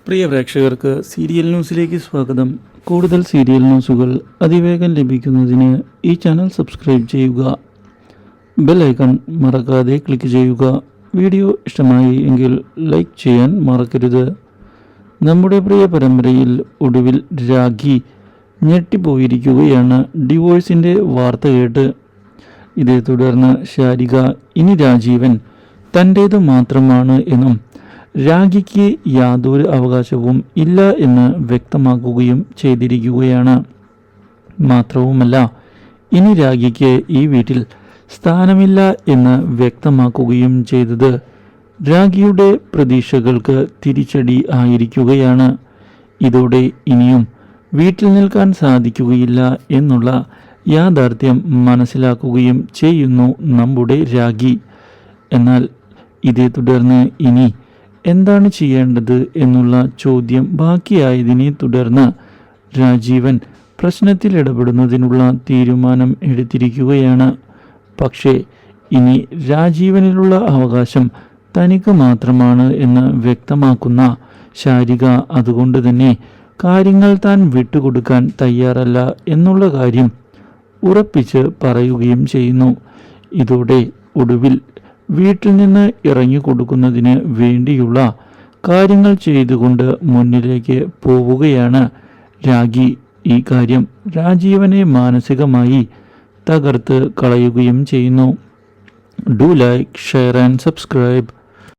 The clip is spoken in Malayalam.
പ്രിയ പ്രേക്ഷകർക്ക് സീരിയൽ ന്യൂസിലേക്ക് സ്വാഗതം. കൂടുതൽ സീരിയൽ ന്യൂസുകൾ അതിവേഗം ലഭിക്കുന്നതിന് ഈ ചാനൽ സബ്സ്ക്രൈബ് ചെയ്യുക. ബെൽ ഐക്കൺ മറക്കാതെ ക്ലിക്ക് ചെയ്യുക. വീഡിയോ ഇഷ്ടമായി എങ്കിൽ ലൈക്ക് ചെയ്യാൻ മറക്കരുത്. നമ്മുടെ പ്രിയ പരമ്പരയിൽ ഒടുവിൽ രാഖി ഞെട്ടിപ്പോയിരിക്കുകയാണ് ഡിവോഴ്സിൻ്റെ വാർത്ത കേട്ട്. ഇതേ തുടർന്ന് ശാരിക ഇനി രാജീവൻ തൻ്റേത് മാത്രമാണ് എന്നും രാഖിക്ക് യാതൊരു അവകാശവും ഇല്ല എന്ന് വ്യക്തമാക്കുകയും ചെയ്തിരിക്കുകയാണ്. മാത്രവുമല്ല, ഇനി രാഖിക്ക് ഈ വീട്ടിൽ സ്ഥാനമില്ല എന്ന് വ്യക്തമാക്കുകയും ചെയ്തത് രാഖിയുടെ പ്രതീക്ഷകൾക്ക് തിരിച്ചടി ആയിരിക്കുകയാണ്. ഇതോടെ ഇനിയും വീട്ടിൽ നിൽക്കാൻ സാധിക്കുകയില്ല എന്നുള്ള യാഥാർത്ഥ്യം മനസ്സിലാക്കുകയും ചെയ്യുന്നു നമ്മുടെ രാഖി. എന്നാൽ ഇതേ തുടർന്ന് ഇനി എന്താണ് ചെയ്യേണ്ടത് എന്നുള്ള ചോദ്യം ബാക്കിയായതിനെ തുടർന്ന് രാജീവൻ പ്രശ്നത്തിൽ ഇടപെടുന്നതിനുള്ള തീരുമാനം എടുത്തിരിക്കുകയാണ്. പക്ഷേ ഇനി രാജീവനിലുള്ള അവകാശം തനിക്ക് മാത്രമാണ് എന്ന് വ്യക്തമാക്കുന്ന ശാരിക അതുകൊണ്ട് തന്നെ കാര്യങ്ങൾ താൻ വിട്ടുകൊടുക്കാൻ തയ്യാറല്ല എന്നുള്ള കാര്യം ഉറപ്പിച്ച് പറയുകയും ചെയ്യുന്നു. ഇതോടെ ഒടുവിൽ വീട്ടിൽ നിന്ന് ഇറങ്ങിക്കൊടുക്കുന്നതിന് വേണ്ടിയുള്ള കാര്യങ്ങൾ ചെയ്തുകൊണ്ട് മുന്നിലേക്ക് പോവുകയാണ് രാഖി. ഈ കാര്യം രാജീവനെ മാനസികമായി തകർത്ത് കളയുകയും ചെയ്യുന്നു. Do like, share and subscribe.